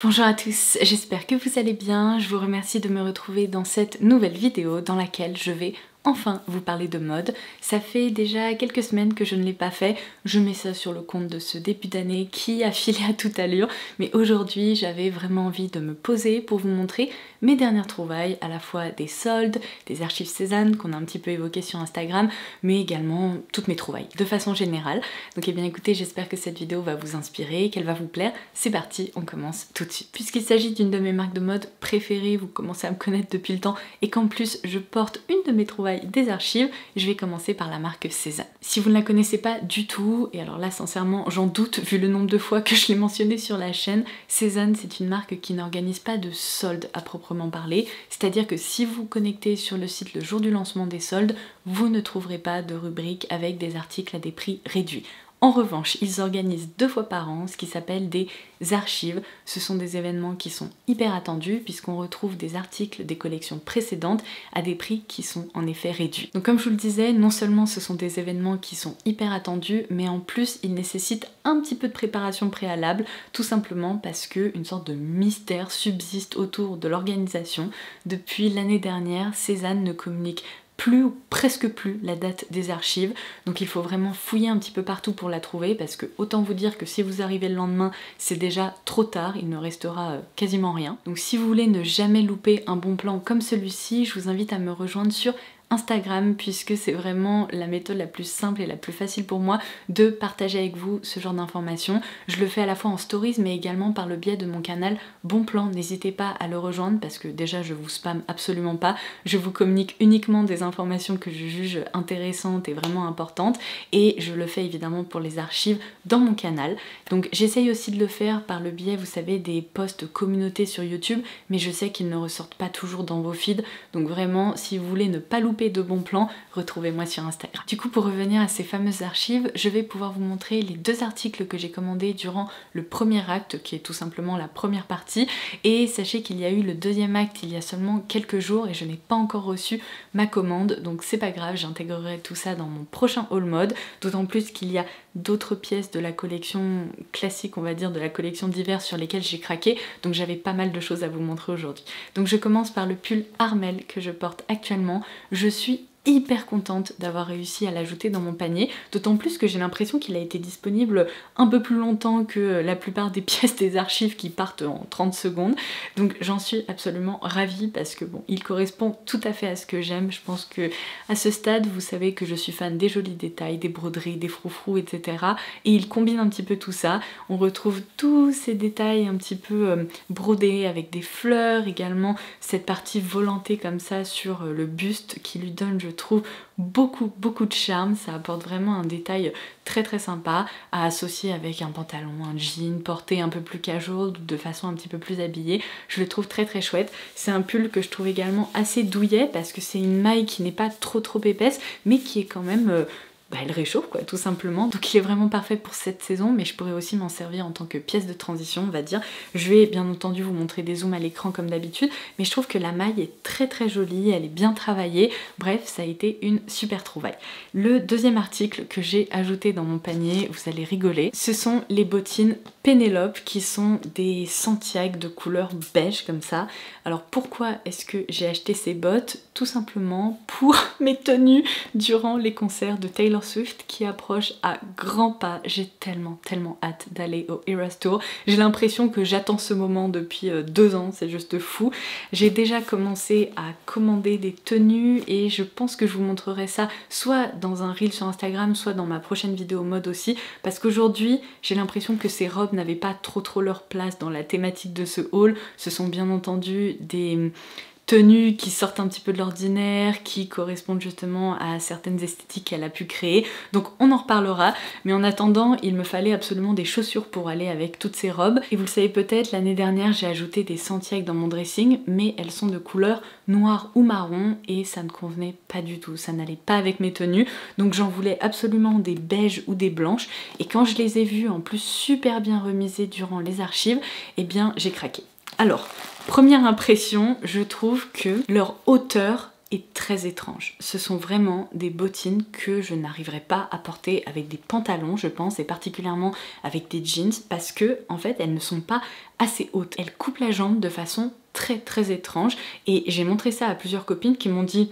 Bonjour à tous, j'espère que vous allez bien. Je vous remercie de me retrouver dans cette nouvelle vidéo dans laquelle je vais enfin vous parler de mode. Ça fait déjà quelques semaines que je ne l'ai pas fait, je mets ça sur le compte de ce début d'année qui a filé à toute allure, mais aujourd'hui j'avais vraiment envie de me poser pour vous montrer mes dernières trouvailles, à la fois des soldes, des archives Cézanne qu'on a un petit peu évoqué sur Instagram, mais également toutes mes trouvailles de façon générale. Donc eh bien écoutez, j'espère que cette vidéo va vous inspirer, qu'elle va vous plaire. C'est parti, on commence tout de suite. Puisqu'il s'agit d'une de mes marques de mode préférées, vous commencez à me connaître depuis le temps, et qu'en plus je porte une de mes trouvailles des archives, je vais commencer par la marque Cézanne. Si vous ne la connaissez pas du tout, et alors là sincèrement j'en doute vu le nombre de fois que je l'ai mentionné sur la chaîne, Cézanne c'est une marque qui n'organise pas de soldes à proprement parler, c'est-à-dire que si vous vous connectez sur le site le jour du lancement des soldes, vous ne trouverez pas de rubrique avec des articles à des prix réduits. En revanche, ils organisent 2 fois par an ce qui s'appelle des archives. Ce sont des événements qui sont hyper attendus puisqu'on retrouve des articles des collections précédentes à des prix qui sont en effet réduits. Donc comme je vous le disais, non seulement ce sont des événements qui sont hyper attendus, mais en plus ils nécessitent un petit peu de préparation préalable, tout simplement parce que une sorte de mystère subsiste autour de l'organisation. Depuis l'année dernière, Cézanne ne communique plus ou presque plus la date des archives, donc il faut vraiment fouiller un petit peu partout pour la trouver parce que autant vous dire que si vous arrivez le lendemain c'est déjà trop tard, il ne restera quasiment rien. Donc si vous voulez ne jamais louper un bon plan comme celui-ci, je vous invite à me rejoindre sur Instagram puisque c'est vraiment la méthode la plus simple et la plus facile pour moi de partager avec vous ce genre d'informations. Je le fais à la fois en stories mais également par le biais de mon canal Bon Plan. N'hésitez pas à le rejoindre parce que déjà je vous spamme absolument pas, je vous communique uniquement des informations que je juge intéressantes et vraiment importantes et je le fais évidemment pour les archives dans mon canal. Donc j'essaye aussi de le faire par le biais, vous savez, des posts communauté sur YouTube, mais je sais qu'ils ne ressortent pas toujours dans vos feeds, donc vraiment si vous voulez ne pas louper de bons plans, retrouvez-moi sur Instagram. Du coup, pour revenir à ces fameuses archives, je vais pouvoir vous montrer les 2 articles que j'ai commandés durant le premier acte, qui est tout simplement la première partie, et sachez qu'il y a eu le deuxième acte il y a seulement quelques jours et je n'ai pas encore reçu ma commande, donc c'est pas grave, j'intégrerai tout ça dans mon prochain haul mode, d'autant plus qu'il y a d'autres pièces de la collection classique, on va dire, de la collection d'hiver sur lesquelles j'ai craqué, donc j'avais pas mal de choses à vous montrer aujourd'hui. Donc je commence par le pull Armel que je porte actuellement. Je suis hyper contente d'avoir réussi à l'ajouter dans mon panier, d'autant plus que j'ai l'impression qu'il a été disponible un peu plus longtemps que la plupart des pièces des archives qui partent en 30 secondes, donc j'en suis absolument ravie parce que bon, il correspond tout à fait à ce que j'aime. Je pense que à ce stade, vous savez que je suis fan des jolis détails, des broderies, des froufrous, etc. et il combine un petit peu tout ça. On retrouve tous ces détails un petit peu brodés avec des fleurs, également cette partie volantée comme ça sur le buste qui lui donne, je trouve, beaucoup de charme. Ça apporte vraiment un détail très sympa à associer avec un pantalon, un jean porté un peu plus casual, de façon un petit peu plus habillée. Je le trouve très chouette. C'est un pull que je trouve également assez douillet parce que c'est une maille qui n'est pas trop épaisse mais qui est quand même elle réchauffe quoi, tout simplement. Donc il est vraiment parfait pour cette saison, mais je pourrais aussi m'en servir en tant que pièce de transition, on va dire. Je vais bien entendu vous montrer des zooms à l'écran comme d'habitude, mais je trouve que la maille est très jolie, elle est bien travaillée. Bref, ça a été une super trouvaille. Le deuxième article que j'ai ajouté dans mon panier, vous allez rigoler, ce sont les bottines Pénélope qui sont des Santiago de couleur beige comme ça. Alors pourquoi est-ce que j'ai acheté ces bottes? Tout simplement pour mes tenues durant les concerts de Taylor Swift qui approche à grands pas. J'ai tellement hâte d'aller au Eras Tour. J'ai l'impression que j'attends ce moment depuis 2 ans, c'est juste fou. J'ai déjà commencé à commander des tenues et je pense que je vous montrerai ça soit dans un reel sur Instagram, soit dans ma prochaine vidéo mode aussi, parce qu'aujourd'hui j'ai l'impression que ces robes n'avaient pas trop leur place dans la thématique de ce haul. Ce sont bien entendu des tenues qui sortent un petit peu de l'ordinaire, qui correspondent justement à certaines esthétiques qu'elle a pu créer. Donc on en reparlera, mais en attendant, il me fallait absolument des chaussures pour aller avec toutes ces robes. Et vous le savez peut-être, l'année dernière, j'ai ajouté des Santiago dans mon dressing, mais elles sont de couleur noire ou marron et ça ne convenait pas du tout, ça n'allait pas avec mes tenues. Donc j'en voulais absolument des beiges ou des blanches. Et quand je les ai vues en plus super bien remisées durant les archives, eh bien j'ai craqué. Alors, première impression, je trouve que leur hauteur est très étrange. Ce sont vraiment des bottines que je n'arriverai pas à porter avec des pantalons, je pense, et particulièrement avec des jeans, parce que en fait elles ne sont pas assez hautes. Elles coupent la jambe de façon très étrange, et j'ai montré ça à plusieurs copines qui m'ont dit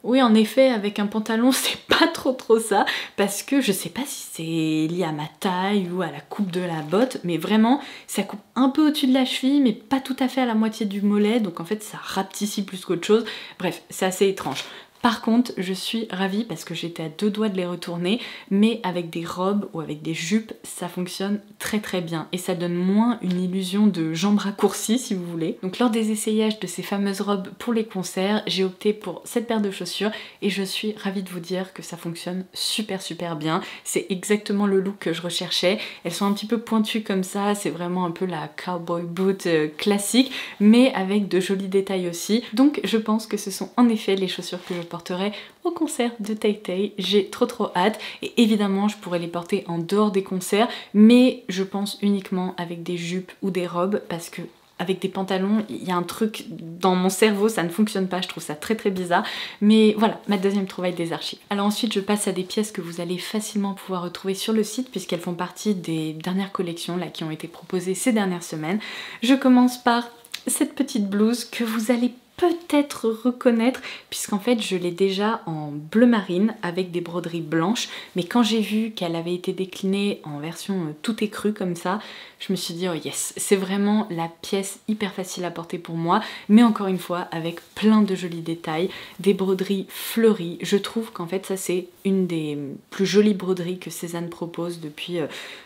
oui, en effet, avec un pantalon, c'est pas trop ça, parce que je sais pas si c'est lié à ma taille ou à la coupe de la botte, mais vraiment, ça coupe un peu au-dessus de la cheville, mais pas tout à fait à la moitié du mollet, donc en fait, ça rapetissit plus qu'autre chose. Bref, c'est assez étrange. Par contre, je suis ravie parce que j'étais à 2 doigts de les retourner, mais avec des robes ou avec des jupes, ça fonctionne très bien et ça donne moins une illusion de jambes raccourcies si vous voulez. Donc lors des essayages de ces fameuses robes pour les concerts, j'ai opté pour cette paire de chaussures et je suis ravie de vous dire que ça fonctionne super bien. C'est exactement le look que je recherchais. Elles sont un petit peu pointues comme ça, c'est vraiment un peu la cowboy boot classique, mais avec de jolis détails aussi. Donc je pense que ce sont en effet les chaussures que je porterai au concert de Tay Tay. J'ai trop hâte et évidemment je pourrais les porter en dehors des concerts, mais je pense uniquement avec des jupes ou des robes parce que avec des pantalons, il y a un truc dans mon cerveau, ça ne fonctionne pas, je trouve ça très bizarre. Mais voilà, ma deuxième trouvaille des archives. Alors ensuite, je passe à des pièces que vous allez facilement pouvoir retrouver sur le site puisqu'elles font partie des dernières collections là qui ont été proposées ces dernières semaines. Je commence par cette petite blouse que vous allez peut-être reconnaître puisqu'en fait je l'ai déjà en bleu marine avec des broderies blanches, mais quand j'ai vu qu'elle avait été déclinée en version tout écru comme ça, je me suis dit oh yes, c'est vraiment la pièce hyper facile à porter pour moi, mais encore une fois avec plein de jolis détails, des broderies fleuries. Je trouve qu'en fait ça c'est une des plus jolies broderies que Sézane propose depuis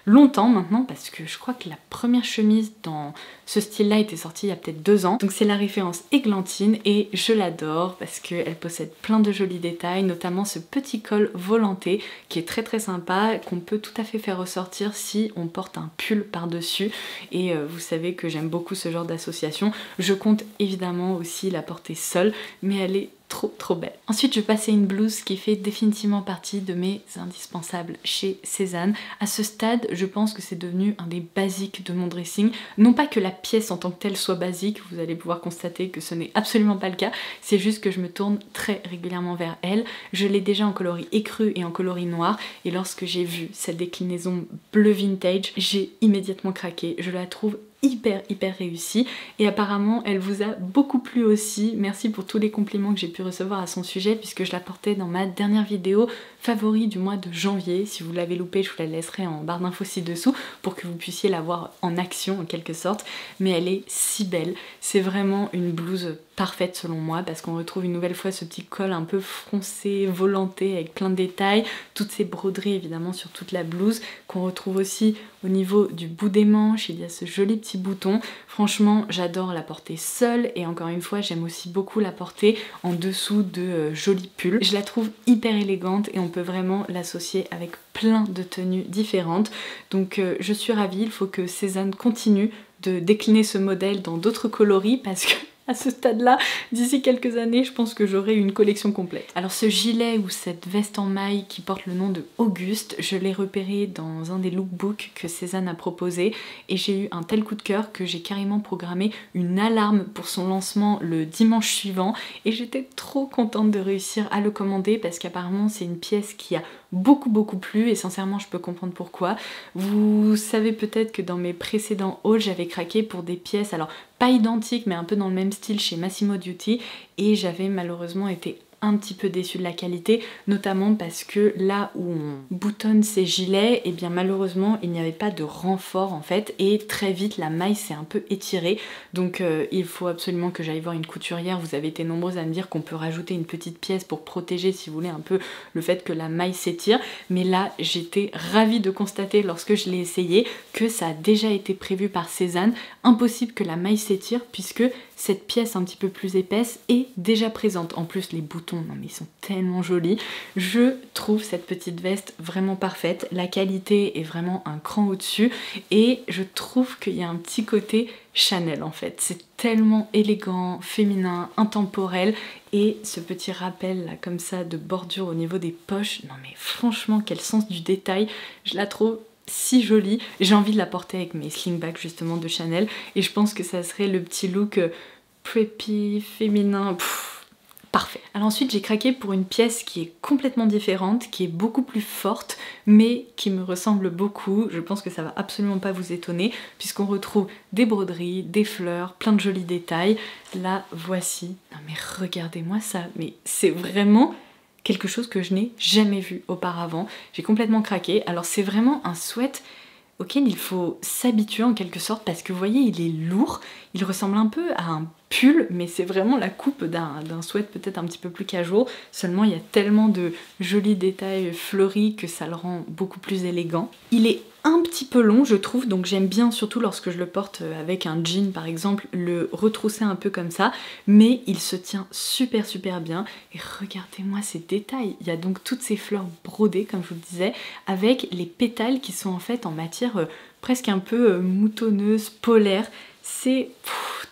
longtemps maintenant, parce que je crois que la première chemise dans ce style là était sortie il y a peut-être 2 ans, donc c'est la référence Églantine et je l'adore parce qu'elle possède plein de jolis détails, notamment ce petit col volanté qui est très sympa, qu'on peut tout à fait faire ressortir si on porte un pull par-dessus, et vous savez que j'aime beaucoup ce genre d'association. Je compte évidemment aussi la porter seule, mais elle est trop belle. Ensuite je passais une blouse qui fait définitivement partie de mes indispensables chez Sézane. À ce stade je pense que c'est devenu un des basiques de mon dressing. Non pas que la pièce en tant que telle soit basique, vous allez pouvoir constater que ce n'est absolument pas le cas, c'est juste que je me tourne très régulièrement vers elle. Je l'ai déjà en coloris écru et en coloris noir, et lorsque j'ai vu cette déclinaison bleu vintage, j'ai immédiatement craqué. Je la trouve hyper réussie et apparemment elle vous a beaucoup plu aussi. Merci pour tous les compliments que j'ai pu recevoir à son sujet puisque je la portais dans ma dernière vidéo favori du mois de janvier. Si vous l'avez loupé, je vous la laisserai en barre d'infos ci-dessous pour que vous puissiez la voir en action en quelque sorte, mais elle est si belle. C'est vraiment une blouse parfaite selon moi parce qu'on retrouve une nouvelle fois ce petit col un peu froncé, volanté avec plein de détails, toutes ces broderies évidemment sur toute la blouse qu'on retrouve aussi au niveau du bout des manches. Il y a ce joli petit bouton. Franchement j'adore la porter seule et encore une fois j'aime aussi beaucoup la porter en dessous de jolis pulls. Je la trouve hyper élégante et on peut vraiment l'associer avec plein de tenues différentes, donc je suis ravie. Il faut que Sézane continue de décliner ce modèle dans d'autres coloris parce que à ce stade-là, d'ici quelques années, je pense que j'aurai une collection complète. Alors ce gilet ou cette veste en maille qui porte le nom de Auguste, je l'ai repéré dans un des lookbooks que Sézane a proposé et j'ai eu un tel coup de cœur que j'ai carrément programmé une alarme pour son lancement le dimanche suivant et j'étais trop contente de réussir à le commander parce qu'apparemment c'est une pièce qui a beaucoup plu et sincèrement je peux comprendre pourquoi. Vous savez peut-être que dans mes précédents hauls j'avais craqué pour des pièces, alors pas identiques mais un peu dans le même style chez Massimo Dutti, et j'avais malheureusement été un petit peu déçue de la qualité, notamment parce que là où on boutonne ces gilets, et bien malheureusement il n'y avait pas de renfort en fait, et très vite la maille s'est un peu étirée, donc il faut absolument que j'aille voir une couturière. Vous avez été nombreuses à me dire qu'on peut rajouter une petite pièce pour protéger si vous voulez un peu le fait que la maille s'étire, mais là j'étais ravie de constater lorsque je l'ai essayé que ça a déjà été prévu par Sézane. Impossible que la maille s'étire puisque cette pièce un petit peu plus épaisse est déjà présente. En plus les boutons, non mais ils sont tellement jolis. Je trouve cette petite veste vraiment parfaite. La qualité est vraiment un cran au-dessus et je trouve qu'il y a un petit côté Chanel en fait. C'est tellement élégant, féminin, intemporel, et ce petit rappel là comme ça de bordure au niveau des poches, non mais franchement quel sens du détail, je la trouve si jolie. J'ai envie de la porter avec mes slingbacks justement de Chanel et je pense que ça serait le petit look preppy, féminin, parfait. Alors ensuite j'ai craqué pour une pièce qui est complètement différente, qui est beaucoup plus forte, mais qui me ressemble beaucoup. Je pense que ça va absolument pas vous étonner, puisqu'on retrouve des broderies, des fleurs, plein de jolis détails. Là, voici. Non mais regardez-moi ça, mais c'est vraiment quelque chose que je n'ai jamais vu auparavant. J'ai complètement craqué. Alors c'est vraiment un sweat auquel il faut s'habituer en quelque sorte, parce que vous voyez, il est lourd, il ressemble un peu à un pull, mais c'est vraiment la coupe d'un sweat peut-être un petit peu plus casual, seulement il y a tellement de jolis détails fleuris que ça le rend beaucoup plus élégant. Il est un petit peu long je trouve, donc j'aime bien, surtout lorsque je le porte avec un jean par exemple, le retrousser un peu comme ça, mais il se tient super bien. Et regardez-moi ces détails, il y a donc toutes ces fleurs brodées comme je vous le disais, avec les pétales qui sont en fait en matière presque un peu moutonneuse, polaire. C'est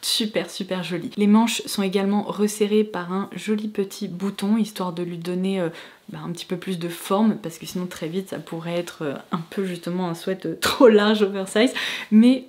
super joli. Les manches sont également resserrées par un joli petit bouton, histoire de lui donner un petit peu plus de forme, parce que sinon très vite ça pourrait être un peu justement un sweat trop large, oversize, mais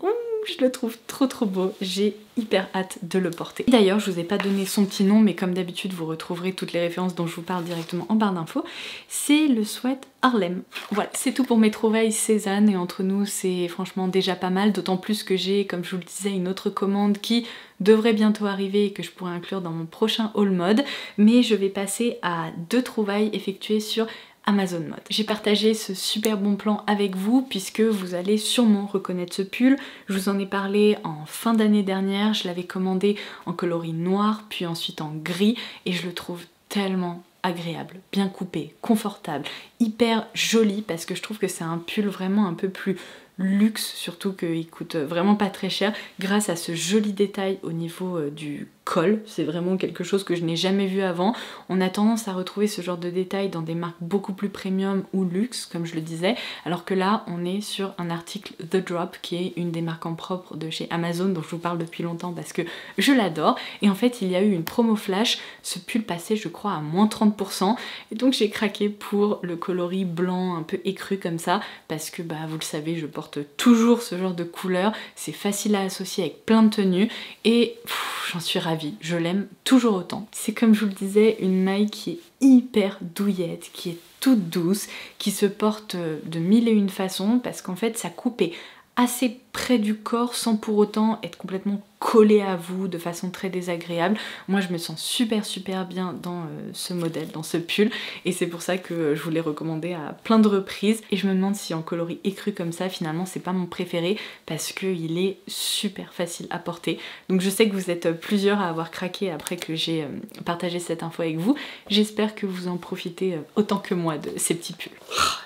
je le trouve trop beau, j'ai hyper hâte de le porter. D'ailleurs je vous ai pas donné son petit nom, mais comme d'habitude vous retrouverez toutes les références dont je vous parle directement en barre d'infos. C'est le sweat Harlem. Voilà, c'est tout pour mes trouvailles Cézanne, et entre nous c'est franchement déjà pas mal, d'autant plus que j'ai, comme je vous le disais, une autre commande qui devrait bientôt arriver et que je pourrais inclure dans mon prochain haul mode, mais je vais passer à 2 trouvailles effectuées sur Amazon Mode. J'ai partagé ce super bon plan avec vous puisque vous allez sûrement reconnaître ce pull. Je vous en ai parlé en fin d'année dernière, je l'avais commandé en coloris noir puis ensuite en gris et je le trouve tellement agréable, bien coupé, confortable, hyper joli, parce que je trouve que c'est un pull vraiment un peu plus luxe, surtout qu'il coûte vraiment pas très cher grâce à ce joli détail au niveau du col. C'est vraiment quelque chose que je n'ai jamais vu avant. On a tendance à retrouver ce genre de détail dans des marques beaucoup plus premium ou luxe, comme je le disais, alors que là on est sur un article The Drop qui est une des marques en propre de chez Amazon dont je vous parle depuis longtemps parce que je l'adore. Et en fait il y a eu une promo flash, ce pull passait je crois à moins 30%, et donc j'ai craqué pour le coloris blanc un peu écru comme ça, parce que vous le savez, je porte toujours ce genre de couleur, c'est facile à associer avec plein de tenues et j'en suis ravie, je l'aime toujours autant. C'est comme je vous le disais, une maille qui est hyper douillette, qui est toute douce, qui se porte de mille et une façons, parce qu'en fait sa coupe est assez près du corps sans pour autant être complètement collé à vous de façon très désagréable. Moi je me sens super bien dans ce modèle, dans ce pull, et c'est pour ça que je vous l'ai recommandé à plein de reprises, et je me demande si en coloris écru comme ça finalement c'est pas mon préféré parce qu'il est super facile à porter. Donc je sais que vous êtes plusieurs à avoir craqué après que j'ai partagé cette info avec vous, j'espère que vous en profitez autant que moi de ces petits pulls.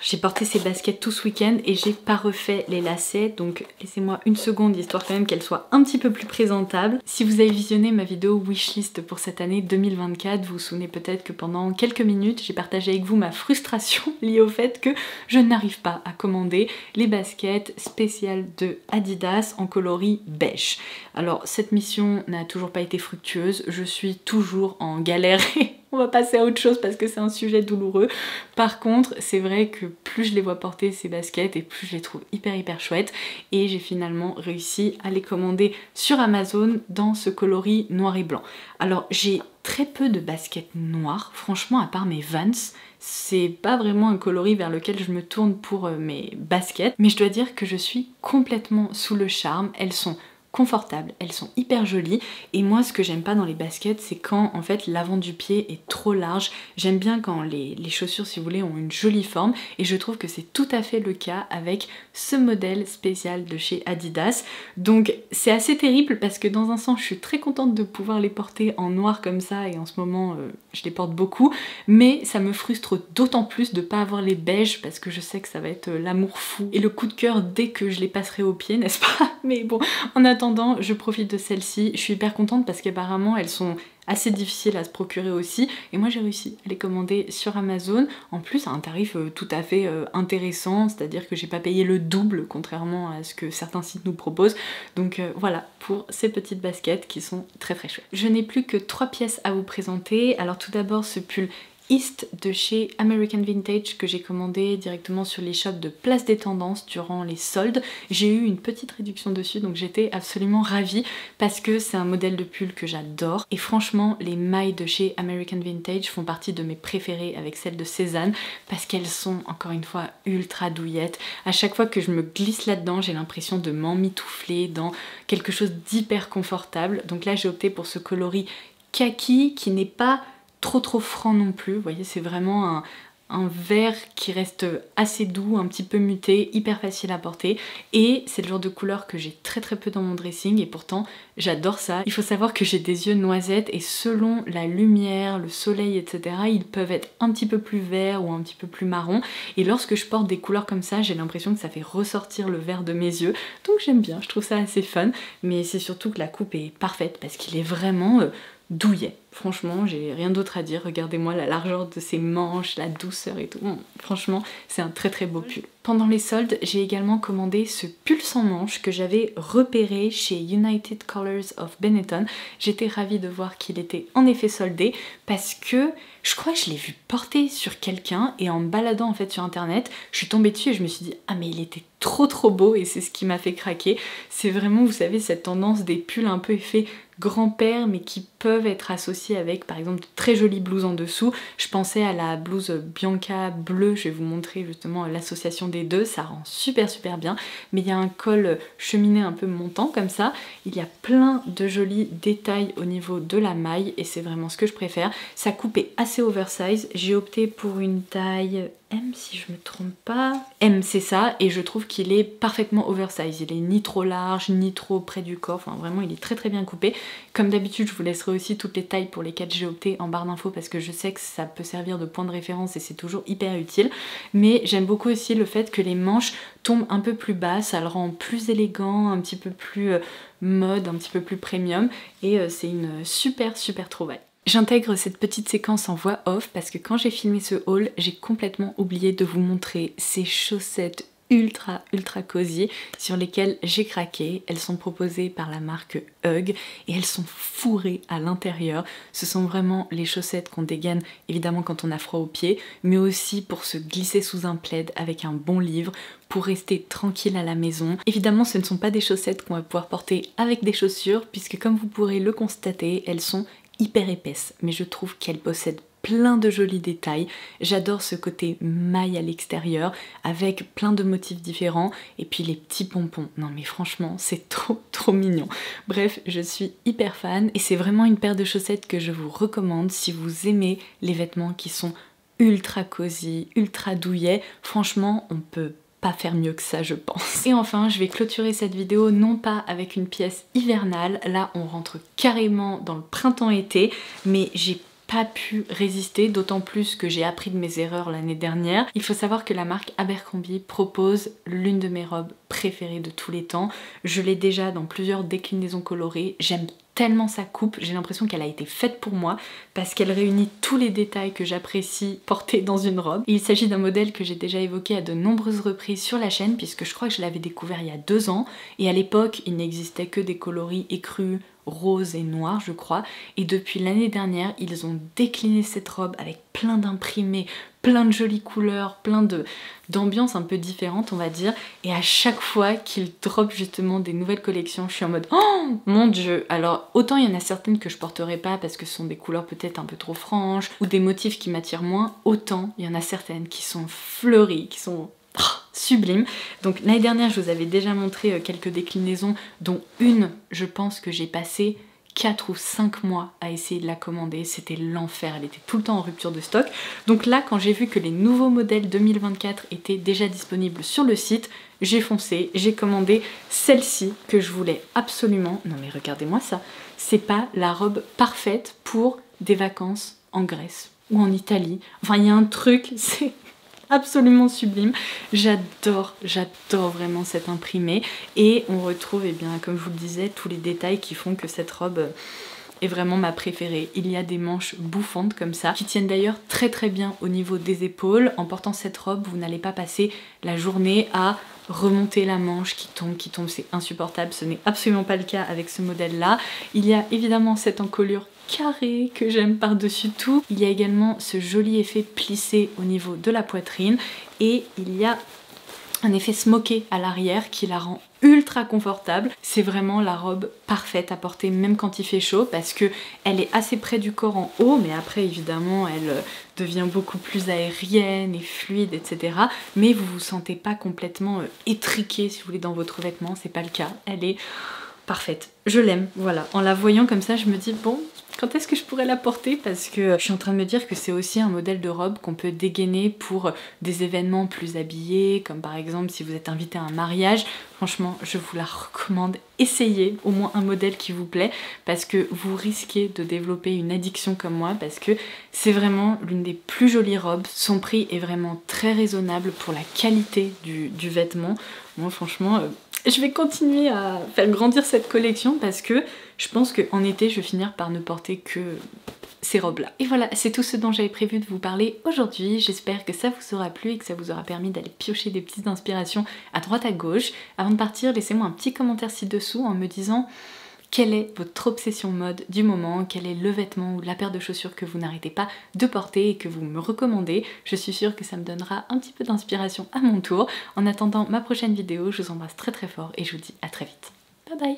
J'ai porté ces baskets tout ce week-end et j'ai pas refait les lacets, donc laissez-moi une seconde histoire quand même qu'elles soient un petit peu plus présentable. Si vous avez visionné ma vidéo wishlist pour cette année 2024, vous vous souvenez peut-être que pendant quelques minutes j'ai partagé avec vous ma frustration liée au fait que je n'arrive pas à commander les baskets spéciales de Adidas en coloris beige. Alors cette mission n'a toujours pas été fructueuse, je suis toujours en galère et on va passer à autre chose parce que c'est un sujet douloureux. Par contre, c'est vrai que plus je les vois porter ces baskets et plus je les trouve hyper chouettes, et j'ai finalement réussi à les commander sur Amazon dans ce coloris noir et blanc. Alors j'ai très peu de baskets noires, franchement, à part mes Vans. C'est pas vraiment un coloris vers lequel je me tourne pour mes baskets, mais je dois dire que je suis complètement sous le charme. Elles sont confortables, elles sont hyper jolies, et moi ce que j'aime pas dans les baskets c'est quand en fait l'avant du pied est trop large. J'aime bien quand les chaussures si vous voulez ont une jolie forme, et je trouve que c'est tout à fait le cas avec ce modèle spécial de chez Adidas. Donc c'est assez terrible parce que dans un sens je suis très contente de pouvoir les porter en noir comme ça, et en ce moment je les porte beaucoup, mais ça me frustre d'autant plus de pas avoir les beiges parce que je sais que ça va être l'amour fou et le coup de cœur dès que je les passerai au pied, n'est-ce pas? Mais bon, en attendant, je profite de celles-ci. Je suis hyper contente parce qu'apparemment elles sont assez difficiles à se procurer aussi, et moi j'ai réussi à les commander sur Amazon, en plus à un tarif tout à fait intéressant, c'est-à-dire que j'ai pas payé le double contrairement à ce que certains sites nous proposent. Donc voilà pour ces petites baskets qui sont très chouettes. Je n'ai plus que 3 pièces à vous présenter. Alors tout d'abord ce pull East de chez American Vintage que j'ai commandé directement sur les shops de Place des Tendances durant les soldes. J'ai eu une petite réduction dessus donc j'étais absolument ravie parce que c'est un modèle de pull que j'adore et franchement les mailles de chez American Vintage font partie de mes préférées avec celles de Cézanne parce qu'elles sont encore une fois ultra douillettes. À chaque fois que je me glisse là-dedans j'ai l'impression de m'emmitoufler dans quelque chose d'hyper confortable. Donc là j'ai opté pour ce coloris kaki qui n'est pas trop franc non plus, vous voyez c'est vraiment un vert qui reste assez doux, un petit peu muté, hyper facile à porter et c'est le genre de couleur que j'ai très peu dans mon dressing et pourtant j'adore ça. Il faut savoir que j'ai des yeux noisettes et selon la lumière, le soleil etc. ils peuvent être un petit peu plus verts ou un petit peu plus marron et lorsque je porte des couleurs comme ça j'ai l'impression que ça fait ressortir le vert de mes yeux donc j'aime bien, je trouve ça assez fun mais c'est surtout que la coupe est parfaite parce qu'il est vraiment douillet. Franchement, j'ai rien d'autre à dire. Regardez-moi la largeur de ses manches, la douceur et tout. Franchement, c'est un très beau pull. Pendant les soldes, j'ai également commandé ce pull sans manches que j'avais repéré chez United Colors of Benetton. J'étais ravie de voir qu'il était en effet soldé parce que je crois que je l'ai vu porter sur quelqu'un et en me baladant en fait sur internet, je suis tombée dessus et je me suis dit ah mais il était trop beau et c'est ce qui m'a fait craquer. C'est vraiment, vous savez, cette tendance des pulls un peu effet grand-père mais qui peuvent être associés avec par exemple de très jolies blouses en dessous. Je pensais à la blouse Bianca bleue, je vais vous montrer justement l'association des deux, ça rend super bien, mais il y a un col cheminé un peu montant comme ça, il y a plein de jolis détails au niveau de la maille et c'est vraiment ce que je préfère. Sa coupe est assez oversize, j'ai opté pour une taille M si je me trompe pas. M c'est ça et je trouve qu'il est parfaitement oversize, il est ni trop large ni trop près du corps, enfin vraiment il est très bien coupé. Comme d'habitude je vous laisserai aussi toutes les tailles pour lesquelles j'ai opté en barre d'infos parce que je sais que ça peut servir de point de référence et c'est toujours hyper utile. Mais j'aime beaucoup aussi le fait que les manches tombent un peu plus bas, ça le rend plus élégant, un petit peu plus mode, un petit peu plus premium et c'est une super trouvaille. J'intègre cette petite séquence en voix off parce que quand j'ai filmé ce haul, j'ai complètement oublié de vous montrer ces chaussettes ultra cosy sur lesquelles j'ai craqué. Elles sont proposées par la marque Hug et elles sont fourrées à l'intérieur. Ce sont vraiment les chaussettes qu'on dégaine évidemment quand on a froid aux pieds, mais aussi pour se glisser sous un plaid avec un bon livre, pour rester tranquille à la maison. Évidemment ce ne sont pas des chaussettes qu'on va pouvoir porter avec des chaussures puisque comme vous pourrez le constater, elles sont hyper épaisse, mais je trouve qu'elle possède plein de jolis détails. J'adore ce côté maille à l'extérieur avec plein de motifs différents et puis les petits pompons. Non mais franchement c'est trop mignon. Bref, je suis hyper fan et c'est vraiment une paire de chaussettes que je vous recommande si vous aimez les vêtements qui sont ultra cosy, ultra douillets. Franchement, on peut pas faire mieux que ça je pense. Et enfin je vais clôturer cette vidéo non pas avec une pièce hivernale, là on rentre carrément dans le printemps-été, mais j'ai pas pu résister, d'autant plus que j'ai appris de mes erreurs l'année dernière. Il faut savoir que la marque Abercrombie propose l'une de mes robes préférées de tous les temps. Je l'ai déjà dans plusieurs déclinaisons colorées, j'aime tellement sa coupe, j'ai l'impression qu'elle a été faite pour moi parce qu'elle réunit tous les détails que j'apprécie porter dans une robe. Et il s'agit d'un modèle que j'ai déjà évoqué à de nombreuses reprises sur la chaîne puisque je crois que je l'avais découvert il y a 2 ans et à l'époque il n'existait que des coloris écrus, rose et noir je crois, et depuis l'année dernière ils ont décliné cette robe avec plein d'imprimés, plein de jolies couleurs, plein d'ambiances un peu différentes on va dire, et à chaque fois qu'ils dropent justement des nouvelles collections je suis en mode oh mon dieu. Alors autant il y en a certaines que je porterai pas parce que ce sont des couleurs peut-être un peu trop franches ou des motifs qui m'attirent moins, autant il y en a certaines qui sont fleuries, qui sont sublime. Donc l'année dernière je vous avais déjà montré quelques déclinaisons dont une je pense que j'ai passé 4 ou 5 mois à essayer de la commander, c'était l'enfer, elle était tout le temps en rupture de stock. Donc là quand j'ai vu que les nouveaux modèles 2024 étaient déjà disponibles sur le site, j'ai foncé, j'ai commandé celle-ci que je voulais absolument. Non mais regardez-moi ça, c'est pas la robe parfaite pour des vacances en Grèce ou en Italie, enfin il y a un truc, c'est absolument sublime. J'adore vraiment cet imprimé et on retrouve, eh bien, comme je vous le disais, tous les détails qui font que cette robe est vraiment ma préférée. Il y a des manches bouffantes comme ça, qui tiennent d'ailleurs très très bien au niveau des épaules. En portant cette robe, vous n'allez pas passer la journée à remonter la manche qui tombe, c'est insupportable. Ce n'est absolument pas le cas avec ce modèle-là. Il y a évidemment cette encolure carrée que j'aime par-dessus tout. Il y a également ce joli effet plissé au niveau de la poitrine et il y a un effet smoké à l'arrière qui la rend ultra confortable. C'est vraiment la robe parfaite à porter même quand il fait chaud parce que elle est assez près du corps en haut, mais après évidemment elle devient beaucoup plus aérienne et fluide, etc. Mais vous vous sentez pas complètement étriqué si vous voulez dans votre vêtement, c'est pas le cas. Elle est parfaite. Je l'aime, voilà. En la voyant comme ça, je me dis bon, quand est-ce que je pourrais la porter? Parce que je suis en train de me dire que c'est aussi un modèle de robe qu'on peut dégainer pour des événements plus habillés, comme par exemple si vous êtes invité à un mariage. Franchement, je vous la recommande. Essayez au moins un modèle qui vous plaît parce que vous risquez de développer une addiction comme moi parce que c'est vraiment l'une des plus jolies robes. Son prix est vraiment très raisonnable pour la qualité du vêtement. Moi, franchement... je vais continuer à faire grandir cette collection parce que je pense qu'en été, je vais finir par ne porter que ces robes-là. Et voilà, c'est tout ce dont j'avais prévu de vous parler aujourd'hui. J'espère que ça vous aura plu et que ça vous aura permis d'aller piocher des petites inspirations à droite à gauche. Avant de partir, laissez-moi un petit commentaire ci-dessous en me disant quelle est votre obsession mode du moment, quel est le vêtement ou la paire de chaussures que vous n'arrêtez pas de porter et que vous me recommandez. Je suis sûre que ça me donnera un petit peu d'inspiration à mon tour. En attendant ma prochaine vidéo, je vous embrasse très très fort et je vous dis à très vite. Bye bye!